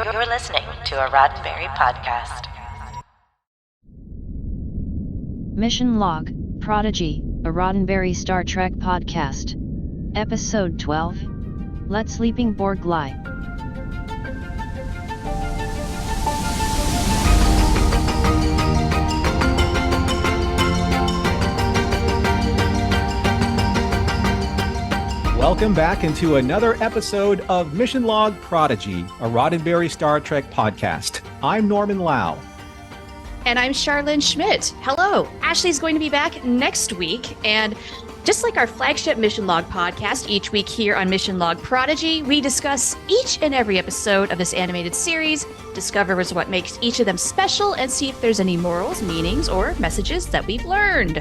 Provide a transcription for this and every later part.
You're listening to a Roddenberry podcast. Mission Log, Prodigy, a Roddenberry Star Trek podcast. Episode 12. Let Sleeping Borg Lie. Welcome back into another episode of Mission Log Prodigy, a Roddenberry Star Trek podcast. I'm Norman Lau. And I'm Charlene Schmidt. Hello. Ashley's going to be back next week. And just like our flagship Mission Log podcast, each week here on Mission Log Prodigy, we discuss each and every episode of this animated series, discover what makes each of them special, and see if there's any morals, meanings, or messages that we've learned.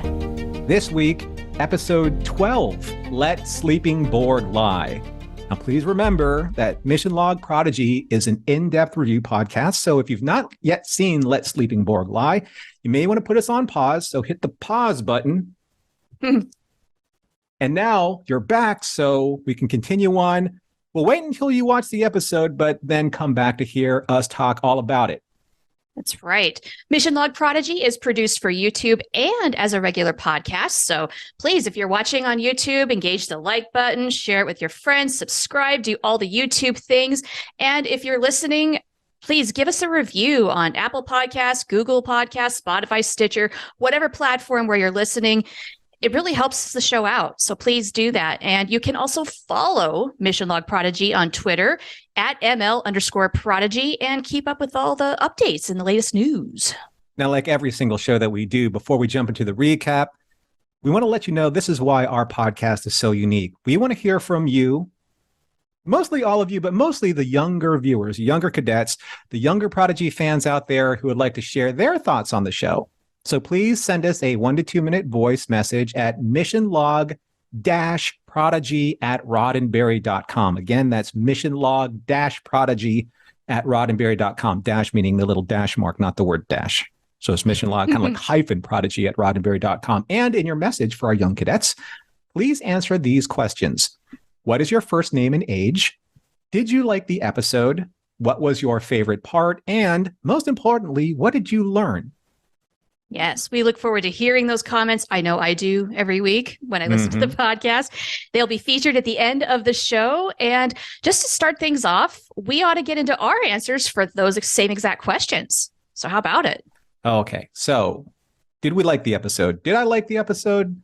This week, episode 12, Let Sleeping Borg Lie. Now, please remember that Mission Log Prodigy is an in-depth review podcast, so if you've not yet seen Let Sleeping Borg Lie, you may want to put us on pause, so hit the pause button. And now you're back, so we can continue on. We'll wait until you watch the episode, but then come back to hear us talk all about it. That's right. Mission Log Prodigy is produced for YouTube and as a regular podcast. So please, if you're watching on YouTube, engage the like button, share it with your friends, subscribe, do all the YouTube things. And if you're listening, please give us a review on Apple Podcasts, Google Podcasts, Spotify, Stitcher, whatever platform where you're listening. It really helps the show out. So please do that. And you can also follow Mission Log Prodigy on Twitter at ML_Prodigy and keep up with all the updates and the latest news. Now, like every single show that we do, before we jump into the recap, we want to let you know this is why our podcast is so unique. We want to hear from you, mostly all of you, but mostly the younger viewers, younger cadets, the younger Prodigy fans out there who would like to share their thoughts on the show. So please send us a 1 to 2 minute voice message at missionlog-prodigy@roddenberry.com. Again, that's missionlog-prodigy@roddenberry.com. Dash meaning the little dash mark, not the word dash. So it's missionlog, kind of like hyphen prodigy@roddenberry.com. And in your message for our young cadets, please answer these questions. What is your first name and age? Did you like the episode? What was your favorite part? And most importantly, what did you learn? Yes, we look forward to hearing those comments. I know I do every week when I listen to the podcast. They'll be featured at the end of the show. And just to start things off, we ought to get into our answers for those same exact questions. So how about it? Okay, so did we like the episode? Did I like the episode?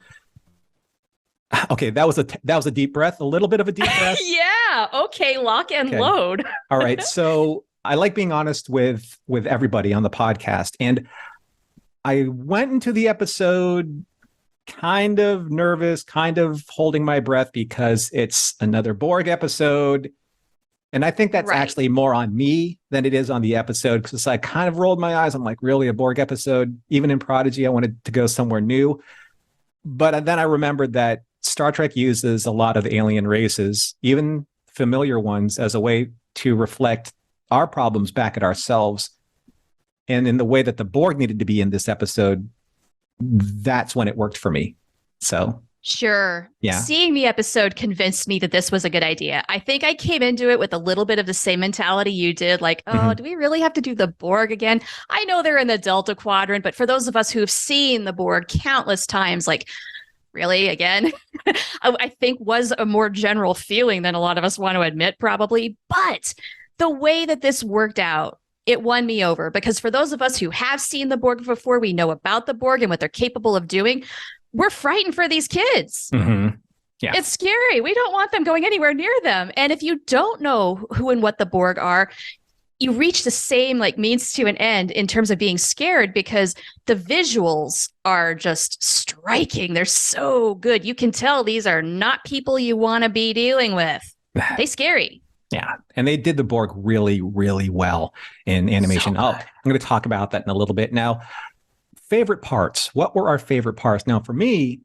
Okay, that was a deep breath, a little bit of a deep breath. Yeah, okay, lock and load. All right, so I like being honest with everybody on the podcast. And I went into the episode kind of nervous, kind of holding my breath because it's another Borg episode. And I think that's actually more on me than it is on the episode because I kind of rolled my eyes. I'm like, really, a Borg episode? Even in Prodigy, I wanted to go somewhere new. But then I remembered that Star Trek uses a lot of alien races, even familiar ones, as a way to reflect our problems back at ourselves. And in the way that the Borg needed to be in this episode, that's when it worked for me. So, sure. Yeah. Seeing the episode convinced me that this was a good idea. I think I came into it with a little bit of the same mentality you did, like, do we really have to do the Borg again? I know they're in the Delta Quadrant, but for those of us who have seen the Borg countless times, like, really, again? I think was a more general feeling than a lot of us want to admit, probably. But the way that this worked out, it won me over because for those of us who have seen the Borg before, we know about the Borg and what they're capable of doing. We're frightened for these kids. Yeah. It's scary. We don't want them going anywhere near them. And if you don't know who and what the Borg are, you reach the same means to an end in terms of being scared because the visuals are just striking. They're so good. You can tell these are not people you want to be dealing with. They're scary. Yeah. And they did the Borg really, really well in animation. So I'm going to talk about that in a little bit. Now, favorite parts. What were our favorite parts? Now, for me,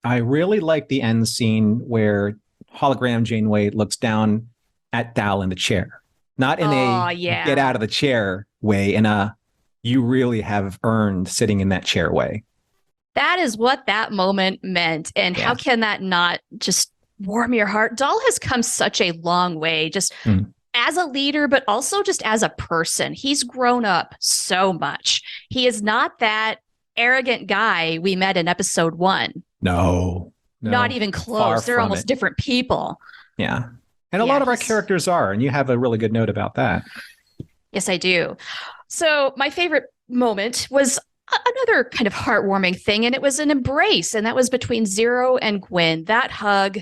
I really like the end scene where hologram Janeway looks down at Dal in the chair. Not in get out of the chair way, in a you really have earned sitting in that chair way. That is what that moment meant. And how can that not just warm your heart? Dal has come such a long way, just as a leader, but also just as a person. He's grown up so much. He is not that arrogant guy we met in episode 1. No, not even close. They're almost different people. Yeah. And a lot of our characters are, and you have a really good note about that. Yes, I do. So my favorite moment was another kind of heartwarming thing, and it was an embrace, and that was between Zero and Gwen. That hug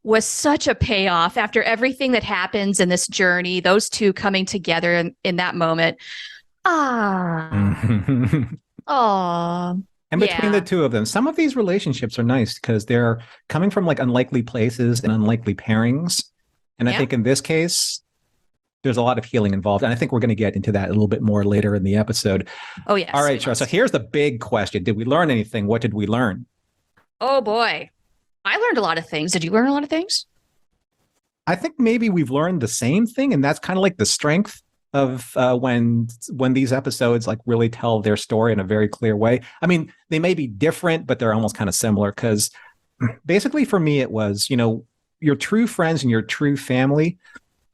was such a payoff after everything that happens in this journey, those two coming together in that moment. And between the two of them, some of these relationships are nice because they're coming from like unlikely places and unlikely pairings. And I think in this case, there's a lot of healing involved. And I think we're going to get into that a little bit more later in the episode. Oh, yes. All right, Char. So here's the big question. Did we learn anything? What did we learn? Oh, boy. I learned a lot of things. Did you learn a lot of things? I think maybe we've learned the same thing. And that's kind of like the strength of when these episodes like really tell their story in a very clear way. I mean, they may be different, but they're almost kind of similar because basically for me, it was, your true friends and your true family,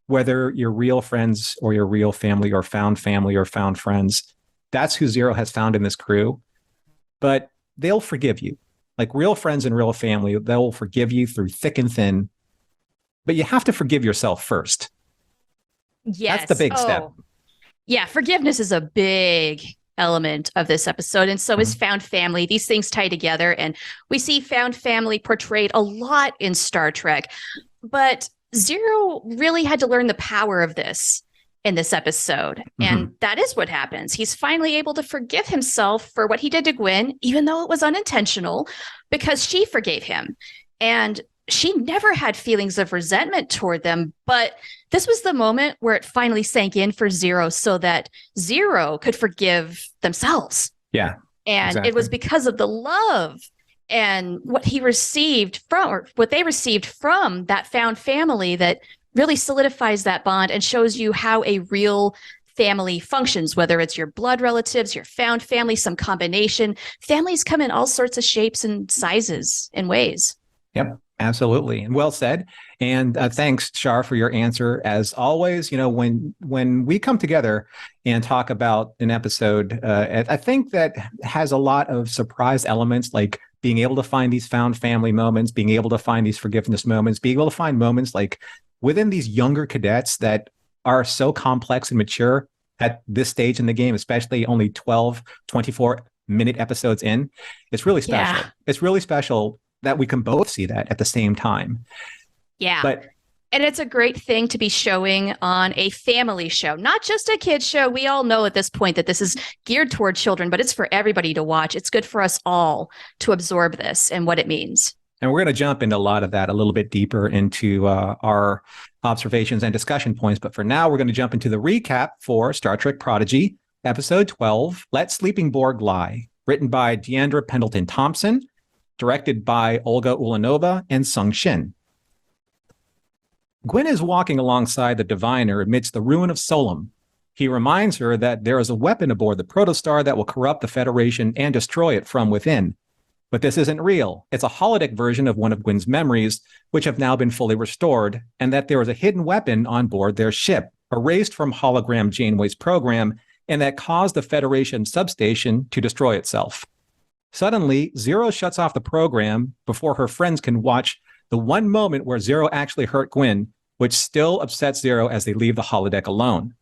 whether you're real friends or your real family or found friends, that's who Zero has found in this crew. But they'll forgive you. Like real friends and real family, they'll forgive you through thick and thin. But you have to forgive yourself first. Yes. That's the big step. Yeah, forgiveness is a big element of this episode. And so is found family. These things tie together. And we see found family portrayed a lot in Star Trek. But Zero really had to learn the power of this in this episode. And that is what happens. He's finally able to forgive himself for what he did to Gwen, even though it was unintentional, because she forgave him. And she never had feelings of resentment toward them, but this was the moment where it finally sank in for Zero so that Zero could forgive themselves. Yeah. And it was because of the love and what he received from, or what they received from that found family that really solidifies that bond and shows you how a real family functions, whether it's your blood relatives, your found family, some combination. Families come in all sorts of shapes and sizes and ways. Yep. Absolutely. And well said. And thanks, Char, for your answer. As always, when we come together and talk about an episode, I think that has a lot of surprise elements, like being able to find these found family moments, being able to find these forgiveness moments, being able to find moments like within these younger cadets that are so complex and mature at this stage in the game, especially only 12, 24-minute episodes in. It's really special. Yeah. It's really special that we can both see that at the same time. Yeah. And it's a great thing to be showing on a family show, not just a kid's show. We all know at this point that this is geared toward children, but it's for everybody to watch. It's good for us all to absorb this and what it means. And we're going to jump into a lot of that a little bit deeper into our observations and discussion points. But for now, we're going to jump into the recap for Star Trek Prodigy, Episode 12, Let Sleeping Borg Lie, written by Deandra Pendleton Thompson, directed by Olga Ulanova and Sung Shin. Gwen is walking alongside the diviner amidst the ruin of Solum. He reminds her that there is a weapon aboard the protostar that will corrupt the Federation and destroy it from within. But this isn't real. It's a holodeck version of one of Gwen's memories, which have now been fully restored, and that there is a hidden weapon on board their ship, erased from hologram Janeway's program, and that caused the Federation substation to destroy itself. Suddenly, Zero shuts off the program before her friends can watch the one moment where Zero actually hurt Gwen, which still upsets Zero as they leave the holodeck alone.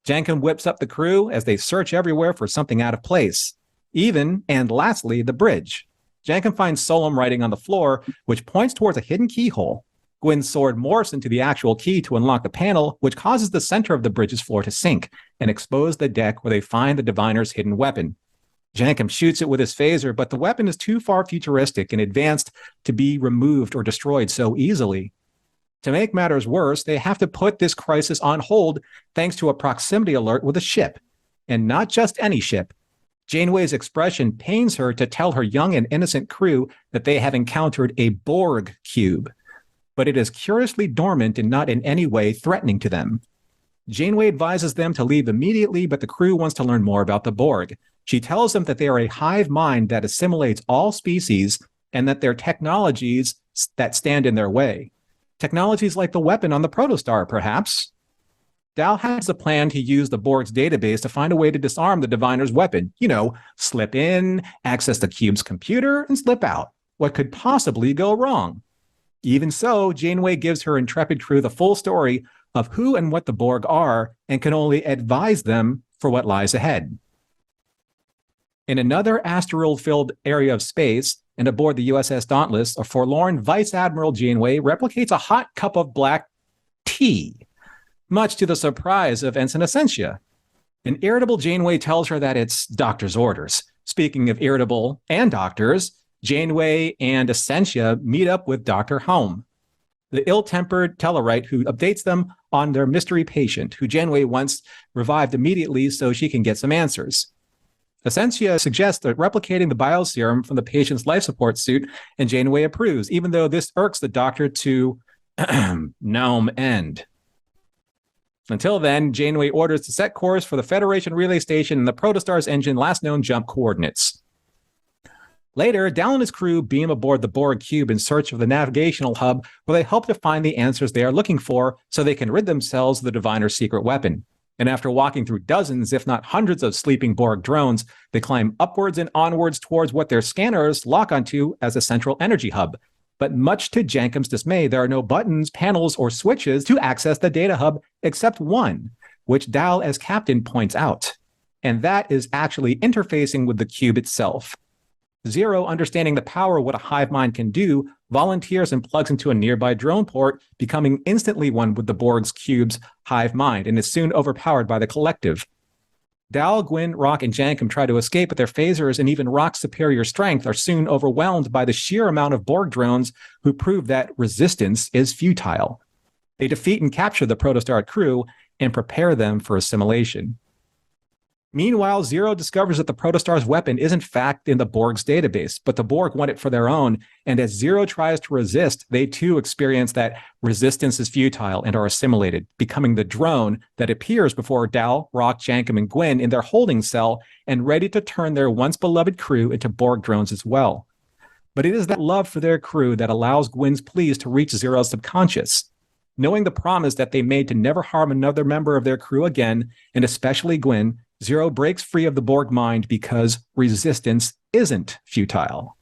Jankum whips up the crew as they search everywhere for something out of place. Even, and lastly, the bridge. Jankum finds Solom writing on the floor, which points towards a hidden keyhole. Gwen's sword morphs into the actual key to unlock the panel, which causes the center of the bridge's floor to sink and expose the deck where they find the diviner's hidden weapon. Jankum shoots it with his phaser, but the weapon is too far futuristic and advanced to be removed or destroyed so easily. To make matters worse, they have to put this crisis on hold thanks to a proximity alert with a ship. And not just any ship. Janeway's expression pains her to tell her young and innocent crew that they have encountered a Borg cube. But it is curiously dormant and not in any way threatening to them. Janeway advises them to leave immediately, but the crew wants to learn more about the Borg. She tells them that they are a hive mind that assimilates all species and that they're technologies that stand in their way. Technologies like the weapon on the protostar, perhaps. Dal has a plan to use the Borg's database to find a way to disarm the Diviner's weapon. Slip in, access the cube's computer, and slip out. What could possibly go wrong? Even so, Janeway gives her intrepid crew the full story of who and what the Borg are and can only advise them for what lies ahead. In another asteroid-filled area of space, and aboard the USS Dauntless, a forlorn Vice Admiral Janeway replicates a hot cup of black tea, much to the surprise of Ensign Essentia. An irritable Janeway tells her that it's doctor's orders. Speaking of irritable and doctors, Janeway and Essentia meet up with Dr. Home, the ill-tempered Tellarite who updates them on their mystery patient, who Janeway wants revived immediately so she can get some answers. Essentia suggests that replicating the bioserum from the patient's life support suit, and Janeway approves, even though this irks the doctor to no end. Until then, Janeway orders to set course for the Federation relay station and the Protostar's engine last known jump coordinates. Later, Dal and his crew beam aboard the Borg cube in search of the navigational hub, where they hope to find the answers they are looking for so they can rid themselves of the Diviner's secret weapon. And after walking through dozens, if not hundreds of sleeping Borg drones, they climb upwards and onwards towards what their scanners lock onto as a central energy hub. But much to Jankum's dismay, there are no buttons, panels, or switches to access the data hub except one, which Dal as captain points out. And that is actually interfacing with the cube itself. Zero, understanding the power of what a hive mind can do, volunteers and plugs into a nearby drone port, becoming instantly one with the Borg's cube's hive mind, and is soon overpowered by the collective. Dal, Gwyn, Rock, and Jankum try to escape, but their phasers and even Rock's superior strength are soon overwhelmed by the sheer amount of Borg drones who prove that resistance is futile. They defeat and capture the Protostar crew and prepare them for assimilation. Meanwhile, Zero discovers that the Protostar's weapon is in fact in the Borg's database, but the Borg want it for their own, and as Zero tries to resist, they too experience that resistance is futile and are assimilated, becoming the drone that appears before Dal, Rock, Jankum, and Gwyn in their holding cell and ready to turn their once-beloved crew into Borg drones as well. But it is that love for their crew that allows Gwyn's pleas to reach Zero's subconscious. Knowing the promise that they made to never harm another member of their crew again, and especially Gwyn, Zero breaks free of the Borg mind because resistance isn't futile.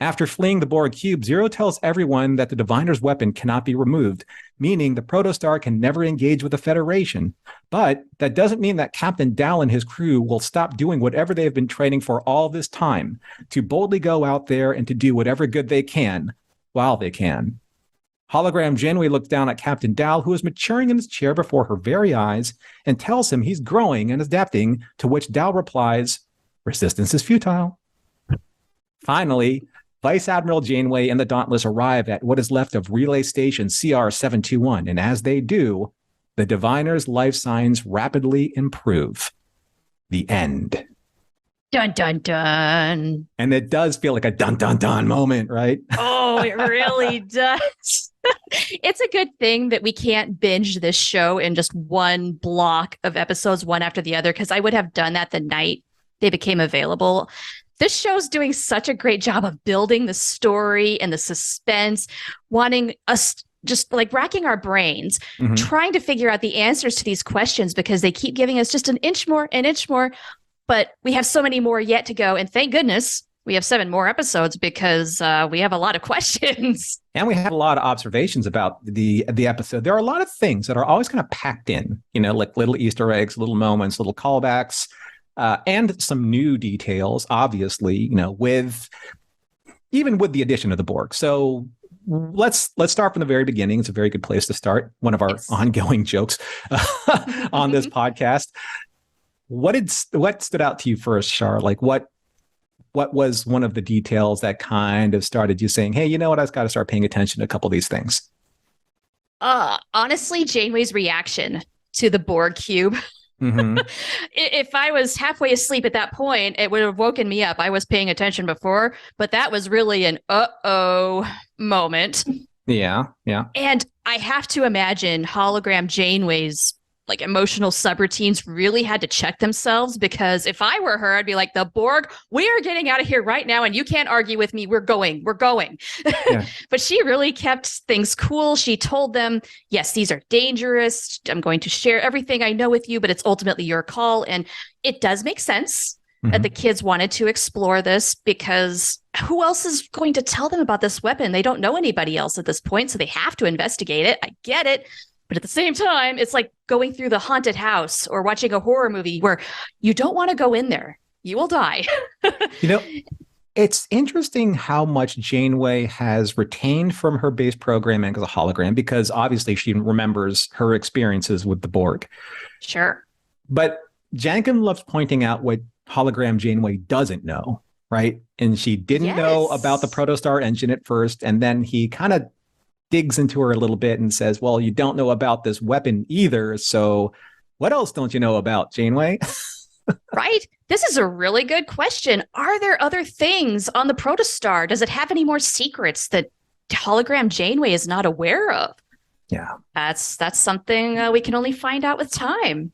After fleeing the Borg cube, Zero tells everyone that the Diviner's weapon cannot be removed, meaning the Protostar can never engage with the Federation. But that doesn't mean that Captain Dal and his crew will stop doing whatever they have been training for all this time, to boldly go out there and to do whatever good they can, while they can. Hologram Janeway looks down at Captain Dal, who is maturing in his chair before her very eyes, and tells him he's growing and adapting, to which Dal replies, "Resistance is futile." Finally, Vice Admiral Janeway and the Dauntless arrive at what is left of Relay Station CR-721, and as they do, the Diviner's life signs rapidly improve. The end. Dun, dun, dun. And it does feel like a dun, dun, dun moment, right? Oh, it really does. It's a good thing that we can't binge this show in just one block of episodes, one after the other, because I would have done that the night they became available. This show's doing such a great job of building the story and the suspense, wanting us just like racking our brains, trying to figure out the answers to these questions because they keep giving us just an inch more. But we have so many more yet to go. And thank goodness we have 7 more episodes because we have a lot of questions. And we have a lot of observations about the episode. There are a lot of things that are always kind of packed in, like little Easter eggs, little moments, little callbacks, and some new details, obviously, with the addition of the Borg. So let's start from the very beginning. It's a very good place to start. One of our ongoing jokes on this podcast. What stood out to you first, Char? Like what was one of the details that kind of started you saying, hey, you know what? I've got to start paying attention to a couple of these things. Honestly, Janeway's reaction to the Borg cube. If I was halfway asleep at that point, it would have woken me up. I was paying attention before, but that was really an uh-oh moment. Yeah. And I have to imagine hologram Janeway's like emotional subroutines really had to check themselves, because if I were her, I'd be like, the Borg, we are getting out of here right now and you can't argue with me. We're going. Yeah. But she really kept things cool. She told them, yes, these are dangerous. I'm going to share everything I know with you, but it's ultimately your call. And it does make sense that the kids wanted to explore this, because who else is going to tell them about this weapon? They don't know anybody else at this point, so they have to investigate it. I get it. But at the same time, it's like going through the haunted house or watching a horror movie where you don't want to go in there. You will die. It's interesting how much Janeway has retained from her base programming as a hologram, because obviously she remembers her experiences with the Borg. Sure. But Jankum loves pointing out what hologram Janeway doesn't know, right? And she didn't know about the protostar engine at first, and then he kind of digs into her a little bit and says, well, you don't know about this weapon either, so what else don't you know about, Janeway? Right? This is a really good question. Are there other things on the protostar? Does it have any more secrets that hologram Janeway is not aware of? Yeah. That's something we can only find out with time.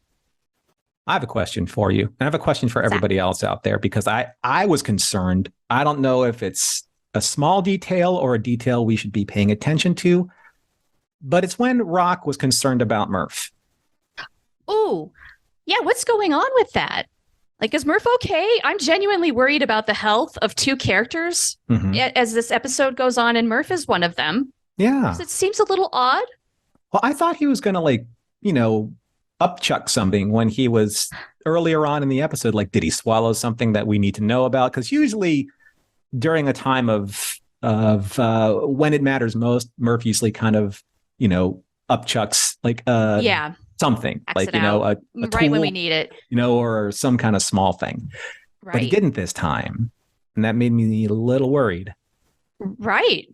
I have a question for you. And I have a question for everybody else out there, because I was concerned. I don't know if it's a small detail or a detail we should be paying attention to, but it's when Rock was concerned about Murph. Oh, yeah. What's going on with that? Like, is Murph okay? I'm genuinely worried about the health of two characters as this episode goes on, and Murph is one of them. Yeah. It seems a little odd. Well, I thought he was going to, upchuck something when he was earlier on in the episode. Like, did he swallow something that we need to know about? Because usually during a time of when it matters most, Murph usually kind of, upchucks something like, a right tool, when we need it, or some kind of small thing. Right. But he didn't this time. And that made me a little worried. Right.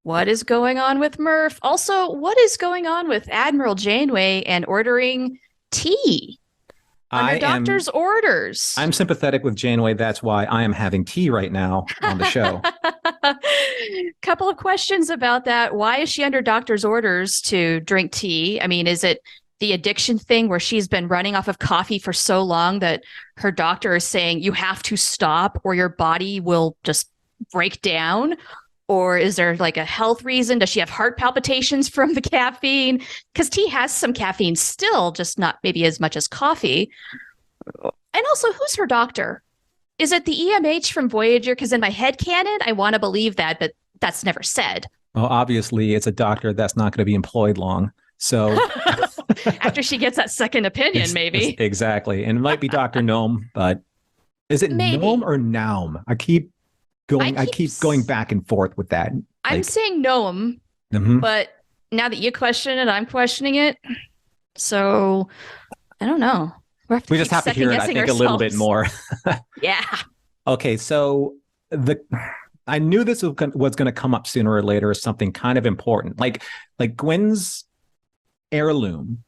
What is going on with Murph? Also, what is going on with Admiral Janeway and ordering tea under doctor's orders? I'm sympathetic with Janeway. That's why I am having tea right now on the show. Couple of questions about that. Why is she under doctor's orders to drink tea? I mean, is it the addiction thing where she's been running off of coffee for so long that her doctor is saying you have to stop or your body will just break down? Or is there like a health reason? Does she have heart palpitations from the caffeine? Because tea has some caffeine still, just not maybe as much as coffee. And also, who's her doctor? Is it the EMH from Voyager? Because in my headcanon, I want to believe that, but that's never said. Well, obviously, it's a doctor that's not going to be employed long. So after she gets that second opinion, maybe. Exactly. And it might be Dr. Gnome, but is it Gnome or Naum? I keep going back and forth with that. I'm saying Gnome, but now that you question it, I'm questioning it. So I don't know. We just have to hear it, I think, a little bit more. Yeah. Okay, so I knew this was going to come up sooner or later as something kind of important. Like Gwen's heirloom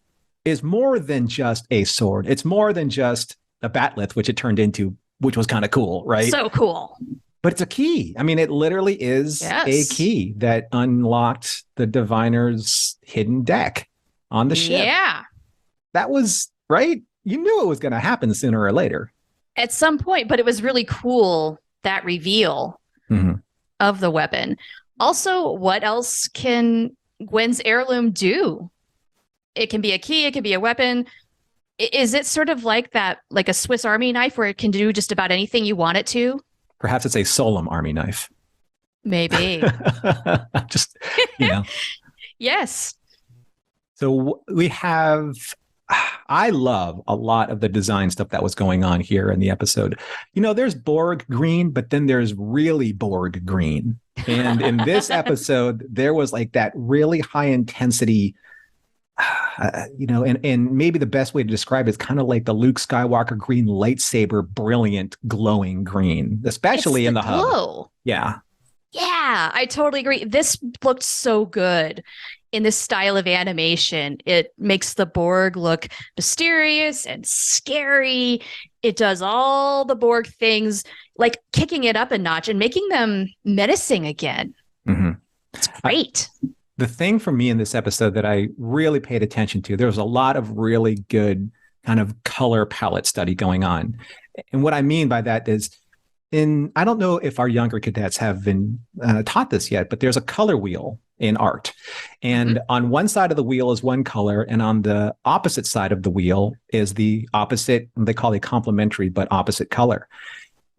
is more than just a sword. It's more than just a bat'leth, which it turned into, which was kind of cool, right? So cool. But it's a key. I mean, it literally is a key that unlocked the Diviner's hidden deck on the ship. Yeah. That was, right? You knew it was going to happen sooner or later. At some point, but it was really cool, that reveal of the weapon. Also, what else can Gwen's heirloom do? It can be a key, it can be a weapon. Is it sort of like that, like a Swiss Army knife where it can do just about anything you want it to? Perhaps it's a Solom Army knife. Maybe. Just, Yes. So we have, I love a lot of the design stuff that was going on here in the episode. There's Borg green, but then there's really Borg green. And in this episode, there was like that really high intensity, and maybe the best way to describe it is kind of like the Luke Skywalker green lightsaber, brilliant, glowing green, especially in the glow. hub. Yeah. Yeah, I totally agree. This looked so good in this style of animation. It makes the Borg look mysterious and scary. It does all the Borg things, like kicking it up a notch and making them menacing again. It's great. the thing for me in this episode that I really paid attention to, there was a lot of really good kind of color palette study going on. And what I mean by that is, I don't know if our younger cadets have been taught this yet, but there's a color wheel in art. And on one side of the wheel is one color, and on the opposite side of the wheel is the opposite, they call it complementary, but opposite color.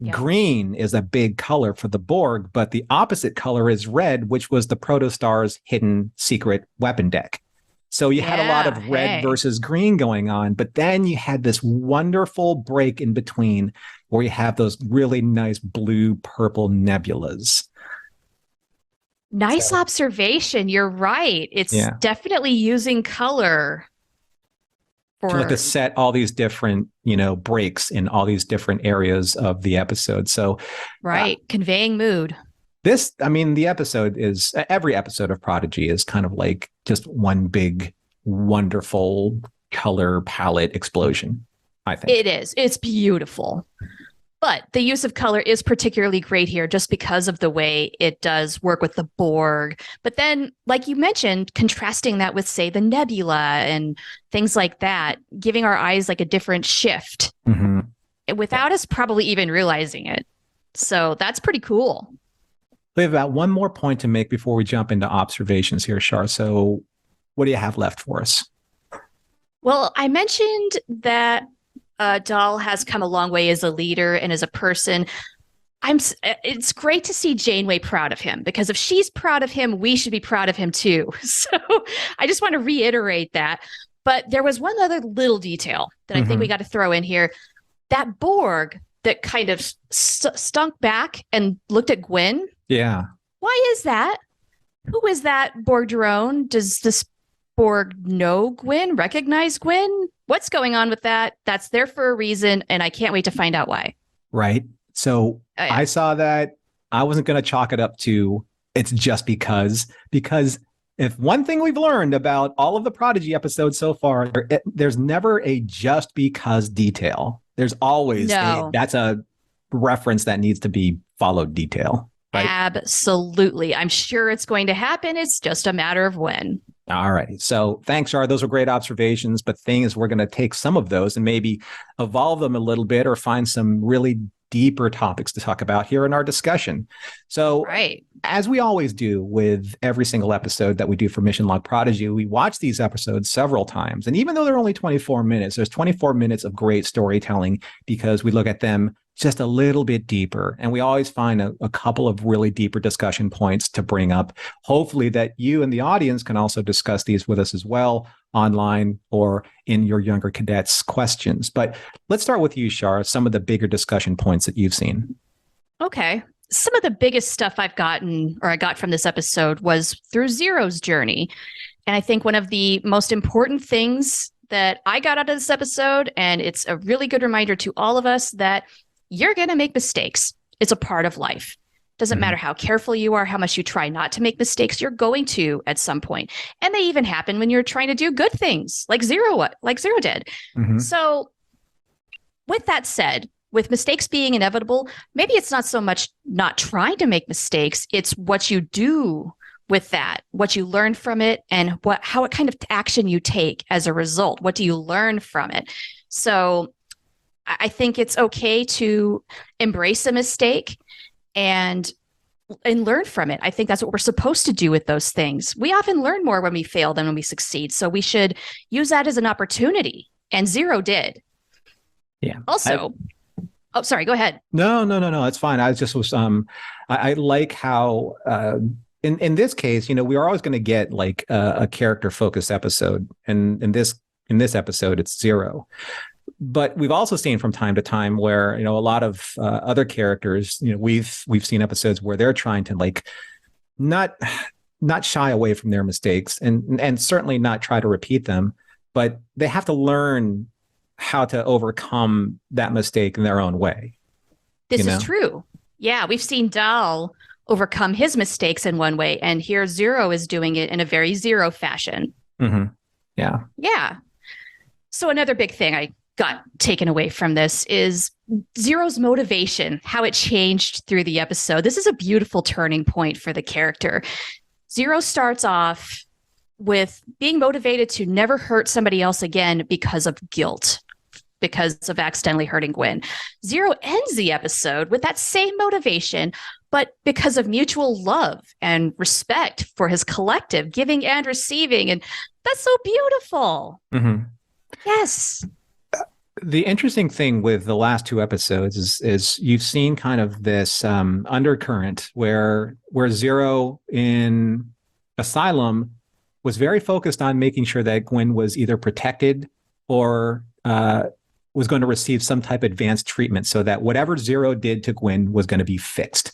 Yep. Green is a big color for the Borg, but the opposite color is red, which was the Protostar's hidden secret weapon deck. So you had a lot of red versus green going on, but then you had this wonderful break in between where you have those really nice blue purple nebulas. Nice observation. You're right. It's definitely using color to set all these different, breaks in all these different areas of the episode. So conveying mood. The episode is, every episode of Prodigy is kind of like just one big, wonderful color palette explosion, I think. It is. It's beautiful. But the use of color is particularly great here just because of the way it does work with the Borg. But then, like you mentioned, contrasting that with, say, the nebula and things like that, giving our eyes like a different shift without us probably even realizing it. So that's pretty cool. We have about one more point to make before we jump into observations here, Shar. So what do you have left for us? Well, I mentioned that Dal has come a long way as a leader and as a person. It's great to see Janeway proud of him, because if she's proud of him, we should be proud of him too. So I just want to reiterate that. But there was one other little detail that I think we got to throw in here. That Borg that kind of stunk back and looked at Gwen. Yeah. Why is that? Who is that Borg drone? Does this Borg know Gwen, recognize Gwen? What's going on with that? That's there for a reason, and I can't wait to find out why. Right. So I saw that. I wasn't going to chalk it up to it's just because if one thing we've learned about all of the Prodigy episodes so far, there's never a just because detail. There's always that's a reference that needs to be followed detail. Right? Absolutely. I'm sure it's going to happen. It's just a matter of when. All right. So thanks, Shar. Those were great observations. But the thing is, we're going to take some of those and maybe evolve them a little bit or find some really deeper topics to talk about here in our discussion. So as we always do with every single episode that we do for Mission Log Prodigy, we watch these episodes several times. And even though they're only 24 minutes, there's 24 minutes of great storytelling because we look at them just a little bit deeper. And we always find a couple of really deeper discussion points to bring up. Hopefully that you and the audience can also discuss these with us as well, online or in your younger cadets' questions. But let's start with you, Shar, some of the bigger discussion points that you've seen. Okay. Some of the biggest stuff I got from this episode was through Zero's journey. And I think one of the most important things that I got out of this episode, and it's a really good reminder to all of us, that you're going to make mistakes. It's a part of life. Doesn't matter how careful you are, how much you try not to make mistakes, you're going to at some point. And they even happen when you're trying to do good things, like Zero did. So with that said, with mistakes being inevitable, maybe it's not so much not trying to make mistakes, it's what you do with that, what you learn from it, and what kind of action you take as a result. What do you learn from it? So I think it's okay to embrace a mistake and learn from it. I think that's what we're supposed to do with those things. We often learn more when we fail than when we succeed. So we should use that as an opportunity. And Zero did. Yeah. Also, sorry, go ahead. No, it's fine. I just was, I like how, in this case, we are always going to get like a character focused episode. And in this episode, it's Zero. But we've also seen from time to time where, a lot of other characters, we've seen episodes where they're trying to like not shy away from their mistakes and certainly not try to repeat them, but they have to learn how to overcome that mistake in their own way. This is true. Yeah, we've seen Dal overcome his mistakes in one way, and here Zero is doing it in a very Zero fashion. Yeah. Yeah. So another big thing I got taken away from this is Zero's motivation, how it changed through the episode. This is a beautiful turning point for the character. Zero starts off with being motivated to never hurt somebody else again because of guilt, because of accidentally hurting Gwen. Zero ends the episode with that same motivation, but because of mutual love and respect for his collective, giving and receiving. And that's so beautiful. Mm-hmm. Yes. The interesting thing with the last two episodes is you've seen kind of this undercurrent where Zero in Asylum was very focused on making sure that Gwen was either protected or was going to receive some type of advanced treatment so that whatever Zero did to Gwen was going to be fixed.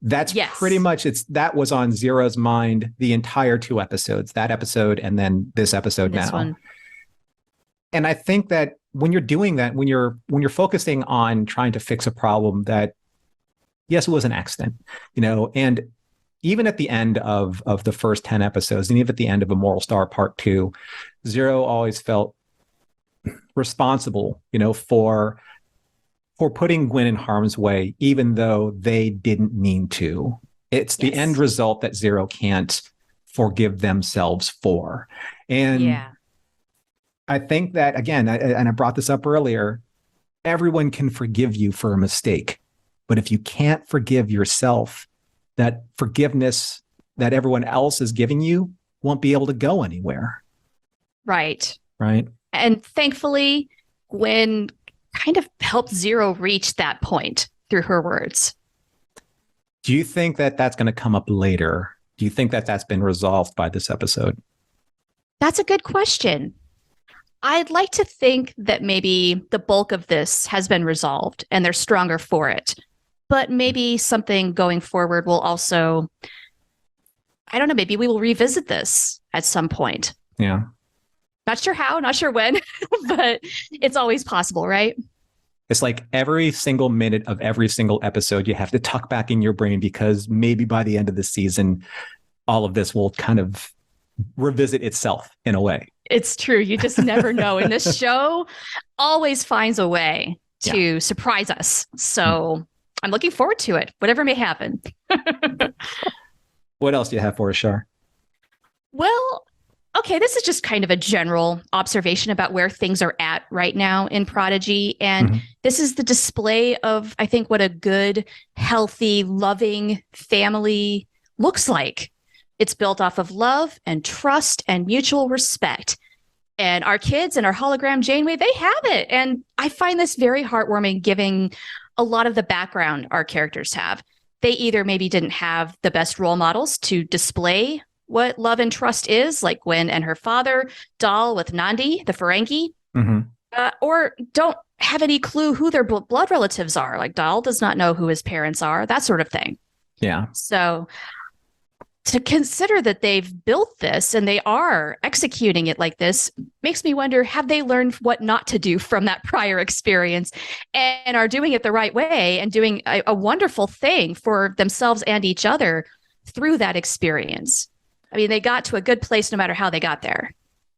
That's pretty much that was on Zero's mind the entire two episodes, that episode and then this episode now. One. And I think that when you're doing that, when you're focusing on trying to fix a problem that, yes, it was an accident, and even at the end of the first 10 episodes, and even at the end of Immortal Star Part 2, Zero always felt responsible, for putting Gwen in harm's way, even though they didn't mean to. It's the end result that Zero can't forgive themselves for. And I think that, again, and I brought this up earlier, everyone can forgive you for a mistake. But if you can't forgive yourself, that forgiveness that everyone else is giving you won't be able to go anywhere. Right. Right. And thankfully, Gwen kind of helped Zero reach that point through her words. Do you think that that's going to come up later? Do you think that that's been resolved by this episode? That's a good question. I'd like to think that maybe the bulk of this has been resolved and they're stronger for it. But maybe something going forward will also, I don't know, maybe we will revisit this at some point. Yeah. Not sure how, not sure when, but it's always possible, right? It's like every single minute of every single episode, you have to tuck back in your brain because maybe by the end of the season, all of this will kind of revisit itself in a way. It's true. You just never know. And this show always finds a way to surprise us. So I'm looking forward to it, whatever may happen. What else do you have for us, Shar? Well, okay, this is just kind of a general observation about where things are at right now in Prodigy. And this is the display of, I think, what a good, healthy, loving family looks like. It's built off of love and trust and mutual respect. And our kids and our hologram Janeway, they have it. And I find this very heartwarming, giving a lot of the background our characters have. They either maybe didn't have the best role models to display what love and trust is, like Gwen and her father, Dal with Nandi, the Ferengi, or don't have any clue who their blood relatives are. Like Dal does not know who his parents are, that sort of thing. Yeah. So to consider that they've built this and they are executing it like this makes me wonder, have they learned what not to do from that prior experience and are doing it the right way and doing a wonderful thing for themselves and each other through that experience? I mean, they got to a good place no matter how they got there.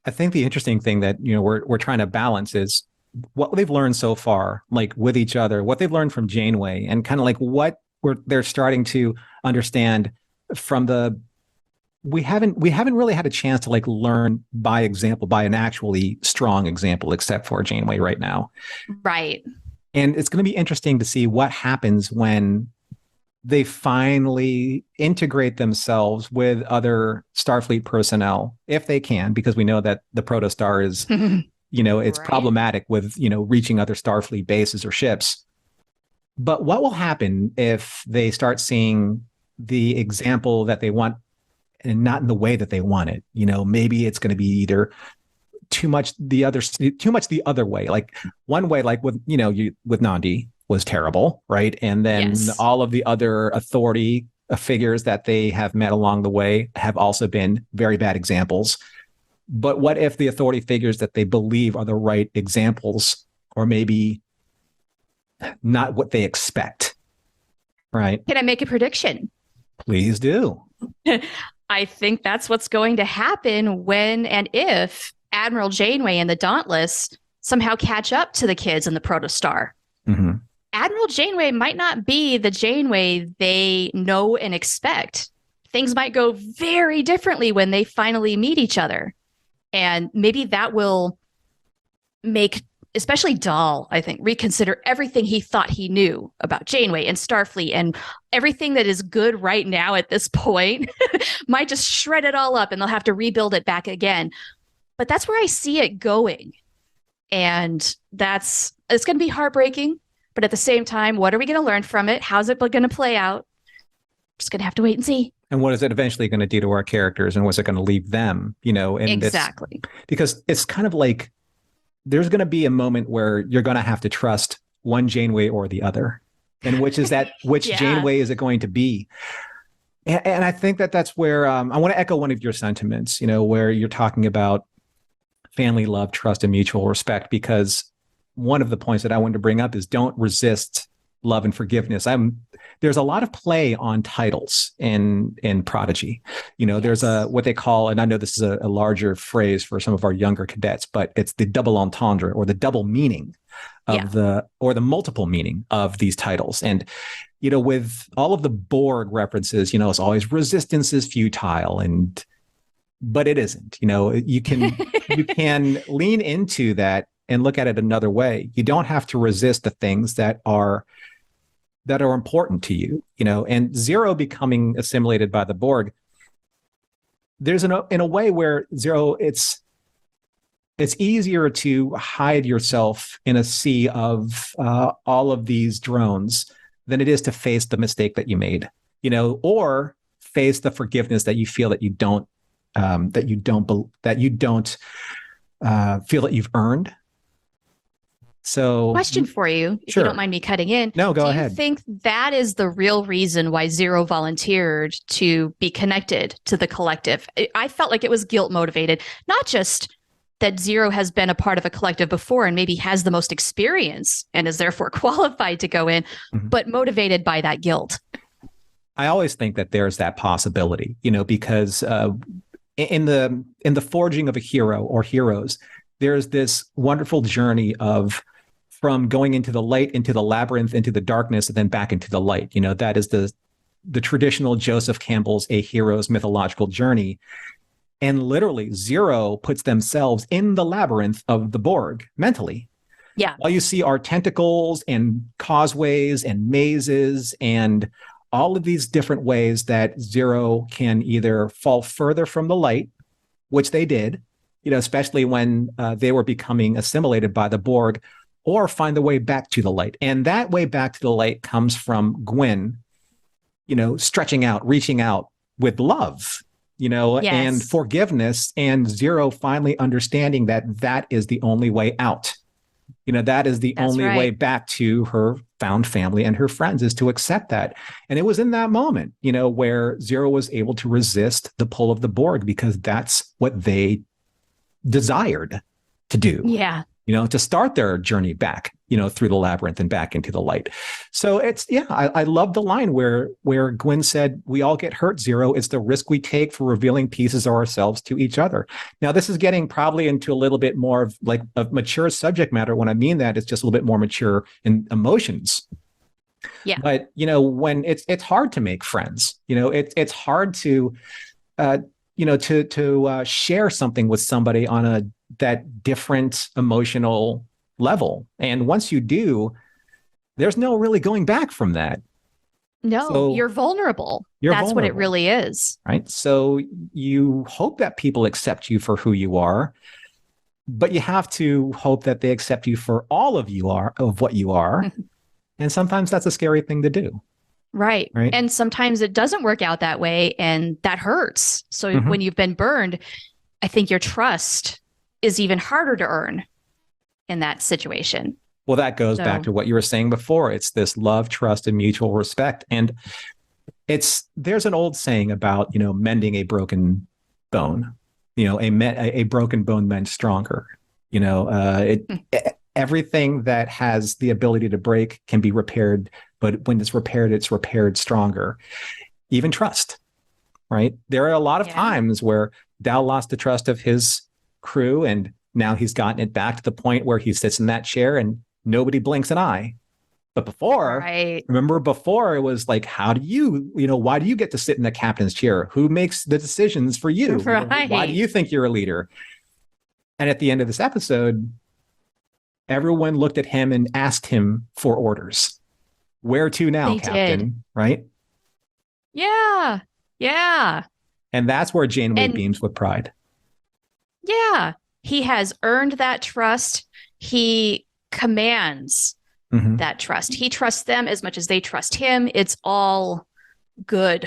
I think the interesting thing that, we're trying to balance is what they've learned so far, like with each other, what they've learned from Janeway, and kind of like what they're starting to understand from we haven't really had a chance to like learn by example, by an actually strong example, except for Janeway right now. Right. And it's going to be interesting to see what happens when they finally integrate themselves with other Starfleet personnel, if they can, because we know that the protostar is, it's problematic with, reaching other Starfleet bases or ships. But what will happen if they start seeing the example that they want and not in the way that they want it? Maybe it's going to be either too much the other way. Like one way, like with, with Nandi was terrible, right? And then all of the other authority figures that they have met along the way have also been very bad examples. But what if the authority figures that they believe are the right examples, or maybe not what they expect, right? Can I make a prediction? Please do. I think that's what's going to happen when and if Admiral Janeway and the Dauntless somehow catch up to the kids in the protostar. Admiral Janeway might not be the Janeway they know and expect. things might go very differently when they finally meet each other. And maybe that will make especially Dahl, I think, reconsider everything he thought he knew about Janeway and Starfleet, and everything that is good right now at this point might just shred it all up and they'll have to rebuild it back again. But that's where I see it going. And it's going to be heartbreaking. But at the same time, what are we going to learn from it? How's it going to play out? Just going to have to wait and see. And what is it eventually going to do to our characters? And what's it going to leave them? Exactly. Because it's kind of like, there's going to be a moment where you're going to have to trust one Janeway or the other. And which Janeway is it going to be? And I think that's where I want to echo one of your sentiments, where you're talking about family, love, trust, and mutual respect, because one of the points that I wanted to bring up is don't resist love and forgiveness. There's a lot of play on titles in Prodigy. There's what they call, and I know this is a larger phrase for some of our younger cadets, but it's the double entendre, or the double meaning of the multiple meaning of these titles. And with all of the Borg references, it's always resistance is futile, but it isn't. You can lean into that and look at it another way. You don't have to resist the things that are important to you, and Zero becoming assimilated by the Borg. There's in a way where Zero, it's easier to hide yourself in a sea of all of these drones than it is to face the mistake that you made, or face the forgiveness that you feel that you don't feel that you've earned. So, question for you, if sure. you don't mind me cutting in. No, go ahead. Do you think that is the real reason why Zero volunteered to be connected to the collective? I felt like it was guilt motivated, not just that Zero has been a part of a collective before and maybe has the most experience and is therefore qualified to go in, but motivated by that guilt. I always think that there's that possibility, because in the forging of a hero or heroes, there's this wonderful journey from going into the light, into the labyrinth, into the darkness, and then back into the light. That is the traditional Joseph Campbell's A Hero's mythological journey. And literally, Zero puts themselves in the labyrinth of the Borg mentally. Yeah. All you see are tentacles and causeways and mazes and all of these different ways that Zero can either fall further from the light, which they did, especially when they were becoming assimilated by the Borg, or find the way back to the light. And that way back to the light comes from Gwyn, stretching out, reaching out with love, and forgiveness, and Zero finally understanding that is the only way out. That is the only way back to her found family and her friends, is to accept that. And it was in that moment, where Zero was able to resist the pull of the Borg, because that's what they desired to do. Yeah. To start their journey back, through the labyrinth and back into the light. So I love the line where Gwyn said, "We all get hurt, Zero. It's the risk we take for revealing pieces of ourselves to each other." Now, this is getting probably into a little bit more of like a mature subject matter. When I mean that, it's just a little bit more mature in emotions. Yeah. But, when it's hard to make friends, it's hard to, share something with somebody on that different emotional level. And once you do, there's no really going back from that. No, so you're vulnerable. That's what it really is. Right. So you hope that people accept you for who you are, but you have to hope that they accept you for all of what you are. And sometimes that's a scary thing to do. Right. And sometimes it doesn't work out that way, and that hurts. So when you've been burned, I think your trust is even harder to earn in that situation. Well, that goes back to what you were saying before. It's this love, trust, and mutual respect. And there's an old saying about, mending a broken bone, a broken bone mends stronger. Everything that has the ability to break can be repaired, but when it's repaired stronger. Even trust, right? There are a lot of times where Dal lost the trust of his crew, and now he's gotten it back to the point where he sits in that chair and nobody blinks an eye. But before, Right. remember before it was like, how do why do you get to sit in the captain's chair? Who makes the decisions for you? Right. Why do you think you're a leader? And at the end of this episode, everyone looked at him and asked him for orders. Where to now, They Captain? did. Right? Yeah. Yeah. And that's where Janeway And- beams with pride. Yeah. He has earned that trust. He commands Mhm. that trust. He trusts them as much as they trust him. It's all good.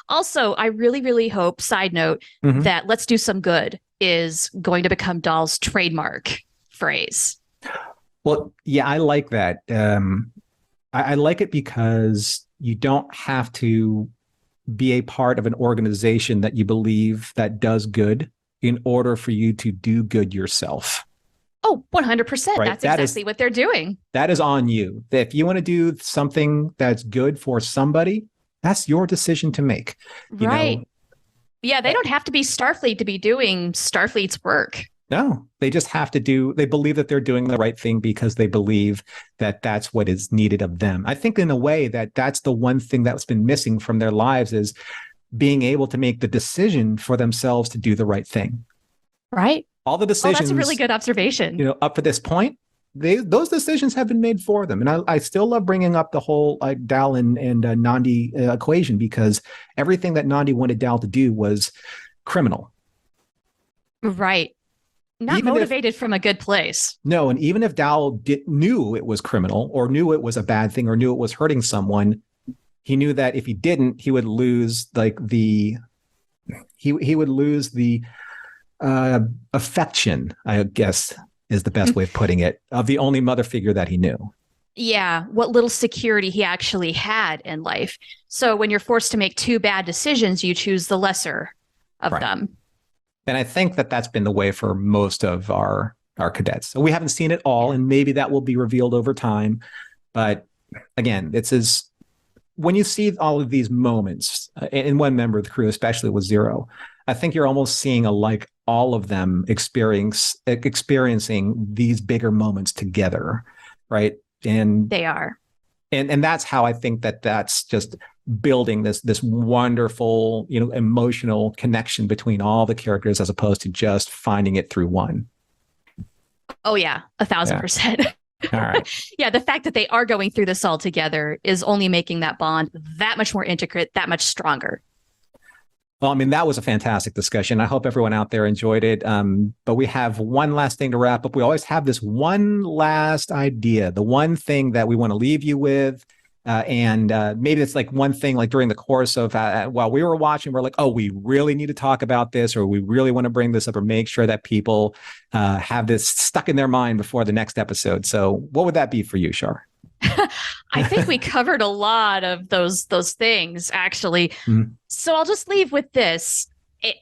Also, I really, really hope, side note, Mhm. that let's do some good is going to become Dahl's trademark phrase. Well, yeah, I like that. I like it because you don't have to be a part of an organization that you believe that does good in order for you to do good yourself. Oh, 100%. Right. That's That exactly is- what they're doing. That is on you. If you want to do something that's good for somebody, that's your decision to make. You Right. know, Yeah, they don't have to be Starfleet to be doing Starfleet's work. no, they just have to they believe that they're doing the right thing because they believe that that's what is needed of them. I think in a way that's the one thing that's been missing from their lives is being able to make the decision for themselves to do the right thing. Right. All the Oh, decisions, that's a really good observation. up to this point, those decisions have been made for them. And I still love bringing up the whole Dal and Nandi equation because everything that Nandi wanted Dal to do was criminal. Right. Not Even if- motivated from a good place. No, and even if Dal knew it was criminal or knew it was a bad thing or knew it was hurting someone, he knew that if he didn't, he would lose he would lose the affection, I guess is the best way of putting it, of the only mother figure that he knew. Yeah, what little security he actually had in life. So when you're forced to make two bad decisions, you choose the lesser of Right. them. And I think that that's been the way for most of our cadets. So we haven't seen it all, and maybe that will be revealed over time. But again, when you see all of these moments in one member of the crew, especially with Zero, I think you're almost seeing all of them experiencing these bigger moments together, right? And They are. and that's how I think that's just building this wonderful, emotional connection between all the characters as opposed to just finding it through one. Oh, yeah, 1,000%. All right. Yeah, the fact that they are going through this all together is only making that bond that much more intricate, that much stronger. Well, I mean, that was a fantastic discussion. I hope everyone out there enjoyed it. But we have one last thing to wrap up. We always have this one last idea, the one thing that we want to leave you with. And maybe it's like one thing like during the course of while we were watching, we're like, oh, we really need to talk about this, or we really want to bring this up or make sure that people have this stuck in their mind before the next episode. So what would that be for you, Shar? I think we covered a lot of those things, actually. Mhm. So I'll just leave with this,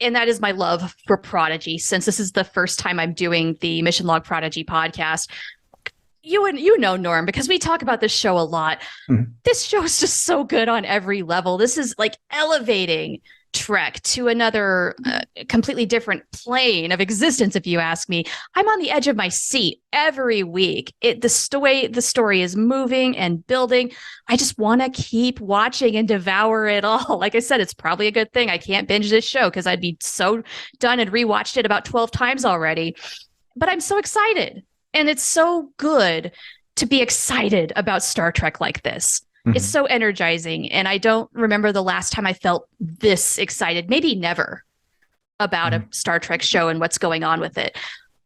and that is my love for Prodigy. Since this is the first time I'm doing the Mission Log Prodigy podcast, you know, Norm, because we talk about this show a lot. Mhm. This show is just so good on every level. This is like elevating Trek to another completely different plane of existence, if you ask me. I'm on the edge of my seat every week. The story is moving and building. I just want to keep watching and devour it all. Like I said, it's probably a good thing I can't binge this show because I'd be so done and rewatched it about 12 times already. But I'm so excited. And it's so good to be excited about Star Trek like this. It's so energizing. And I don't remember the last time I felt this excited, maybe never, about a Star Trek show and what's going on with it.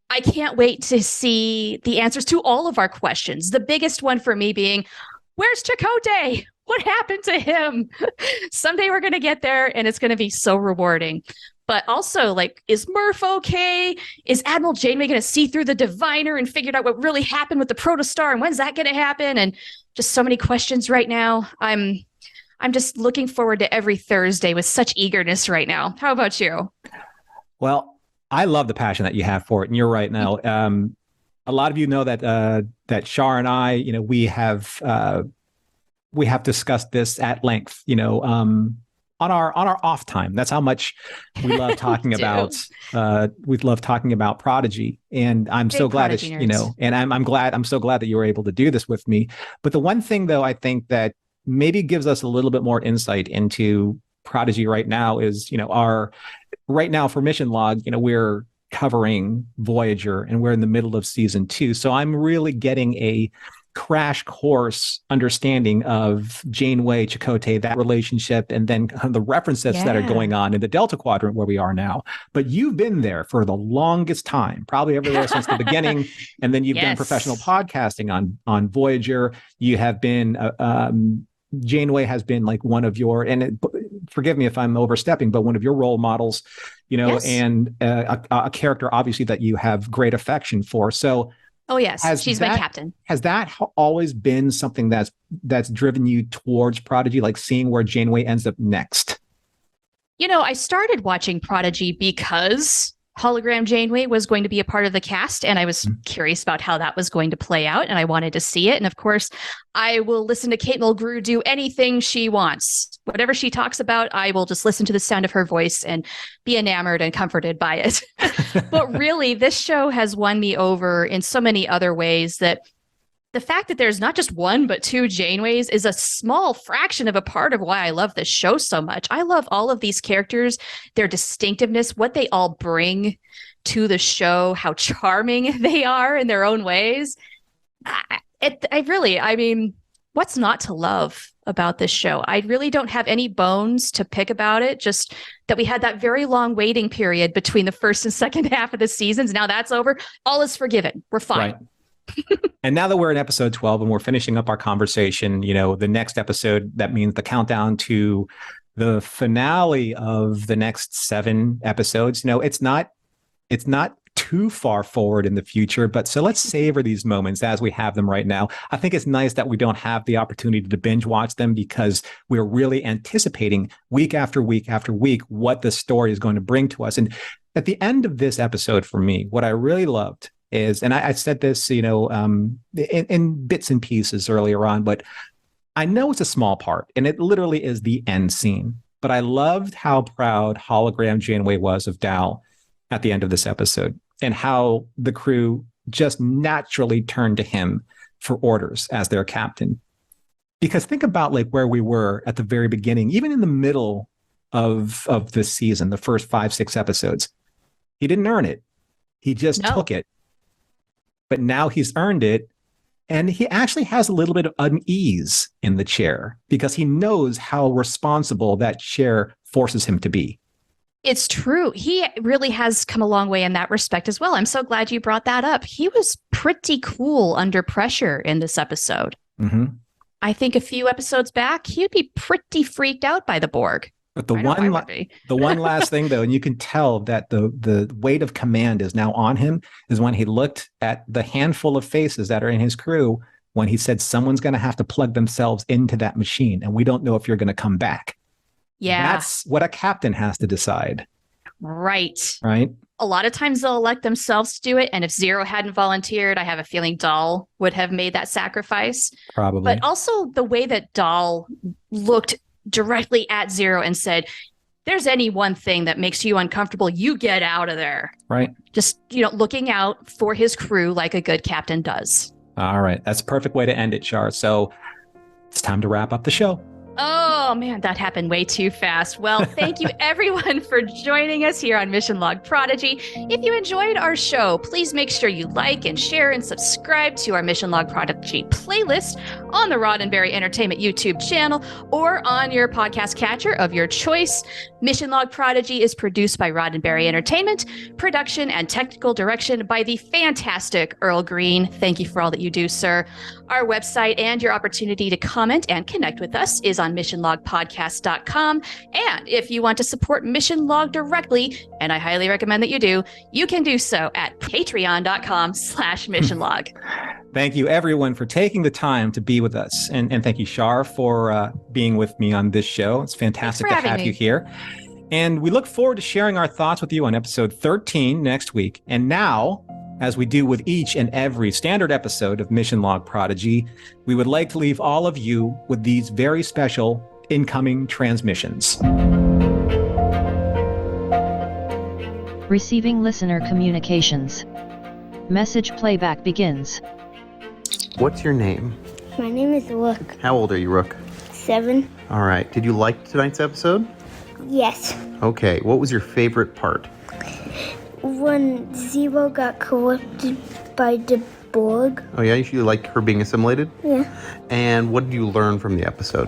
I can't wait to see the answers to all of our questions. The biggest one for me being, where's Chakotay? What happened to him? Someday we're going to get there and it's going to be so rewarding. But also, like, is Murph okay? Is Admiral Janeway going to see through the diviner and figure out what really happened with the protostar? And when's that going to happen? And just so many questions right now. I'm just looking forward to every Thursday with such eagerness right now. How about you? Well, I love the passion that you have for it, and you're right now. A lot of you know that Shar and I, we have discussed this at length, our off time. That's how much we love talking about Prodigy. And I'm Big so glad Prodigy that, nerds. and I'm so glad that you were able to do this with me. But the one thing though, I think that maybe gives us a little bit more insight into Prodigy right now is, right now for Mission Log, we're covering Voyager and we're in the middle of season 2. So I'm really getting a crash course understanding of Janeway, Chakotay, that relationship, and then the references that are going on in the Delta Quadrant where we are now. But you've been there for the longest time, probably everywhere since the beginning. And then you've done professional podcasting on Voyager. You have been, Janeway has been like one of your, forgive me if I'm overstepping, but one of your role models, and a character obviously that you have great affection for. So, oh yes, she's my captain. Has that always been something that's driven you towards Prodigy, like seeing where Janeway ends up next? I started watching Prodigy because hologram Janeway was going to be a part of the cast, and I was curious about how that was going to play out, and I wanted to see it. And of course, I will listen to Kate Mulgrew do anything she wants. Whatever she talks about, I will just listen to the sound of her voice and be enamored and comforted by it. But really, this show has won me over in so many other ways that the fact that there's not just one, but 2 Janeways is a small fraction of a part of why I love this show so much. I love all of these characters, their distinctiveness, what they all bring to the show, how charming they are in their own ways. What's not to love about this show? I really don't have any bones to pick about it, just that we had that very long waiting period between the first and second half of the seasons. Now that's over. All is forgiven. We're fine. Right. And now that we're in episode 12 and we're finishing up our conversation, the next episode, that means the countdown to the finale of the next 7 episodes. It's not too far forward in the future, but so let's savor these moments as we have them right now. I think it's nice that we don't have the opportunity to binge watch them because we're really anticipating week after week after week what the story is going to bring to us. And at the end of this episode, for me, what I really loved is, and I said this, in bits and pieces earlier on, but I know it's a small part, and it literally is the end scene. But I loved how proud hologram Janeway was of Dal at the end of this episode, and how the crew just naturally turned to him for orders as their captain. Because think about like where we were at the very beginning, even in the middle of this season, the first 5-6 episodes. He didn't earn it. He just took it. But now he's earned it. And he actually has a little bit of unease in the chair because he knows how responsible that chair forces him to be. It's true. He really has come a long way in that respect as well. I'm so glad you brought that up. He was pretty cool under pressure in this episode. Mm-hmm. I think a few episodes back, he'd be pretty freaked out by the Borg. But the one last thing, though, and you can tell that the weight of command is now on him, is when he looked at the handful of faces that are in his crew when he said someone's going to have to plug themselves into that machine, and we don't know if you're going to come back. Yeah. That's what a captain has to decide. Right. Right. A lot of times they'll elect themselves to do it. And if Zero hadn't volunteered, I have a feeling Dal would have made that sacrifice. Probably. But also the way that Dal looked directly at Zero and said, there's any one thing that makes you uncomfortable, you get out of there. Right. Just, looking out for his crew like a good captain does. All right. That's a perfect way to end it, Char. So it's time to wrap up the show. Oh, man, that happened way too fast. Well, thank you, everyone, for joining us here on Mission Log Prodigy. If you enjoyed our show, please make sure you like and share and subscribe to our Mission Log Prodigy playlist on the Roddenberry Entertainment YouTube channel or on your podcast catcher of your choice. Mission Log Prodigy is produced by Roddenberry Entertainment, production and technical direction by the fantastic Earl Green. Thank you for all that you do, sir. Our website and your opportunity to comment and connect with us is on missionlogpodcast.com. And if you want to support Mission Log directly, and I highly recommend that you do, you can do so at patreon.com/missionlog. Thank you, everyone, for taking the time to be with us. And thank you, Shar, for being with me on this show. It's fantastic to have you here. And we look forward to sharing our thoughts with you on episode 13 next week. And now, as we do with each and every standard episode of Mission Log Prodigy, we would like to leave all of you with these very special incoming transmissions. Receiving listener communications. Message playback begins. What's your name? My name is Rook. How old are you, Rook? 7. All right. Did you like tonight's episode? Yes. Okay. What was your favorite part? When Zero got corrupted by the Borg. Oh, yeah? You like her being assimilated? Yeah. And what did you learn from the episode?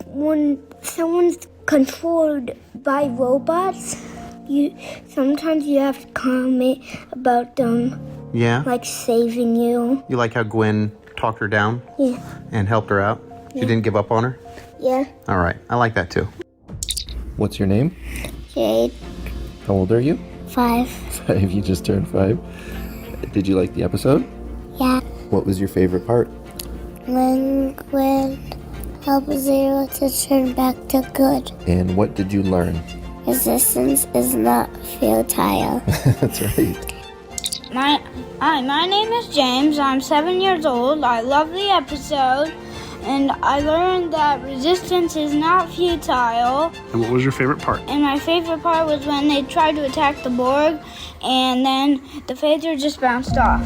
When someone's controlled by robots, sometimes you have to comment about them, Yeah? like saving you. You like how Gwen talked her down? Yeah. And helped her out? She didn't give up on her? Yeah. All right. I like that too. What's your name? Jade. How old are you? 5. 5. You just turned 5. Did you like the episode? Yeah. What was your favorite part? When Gwen helped Zero to turn back to good. And what did you learn? Resistance is not futile. That's right. My name is James. I'm 7 years old. I love the episode, and I learned that resistance is not futile. And what was your favorite part? And my favorite part was when they tried to attack the Borg, and then the phaser just bounced off.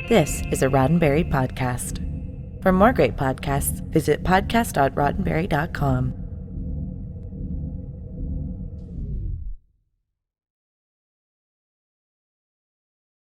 This is a Roddenberry podcast. For more great podcasts, visit podcast.roddenberry.com.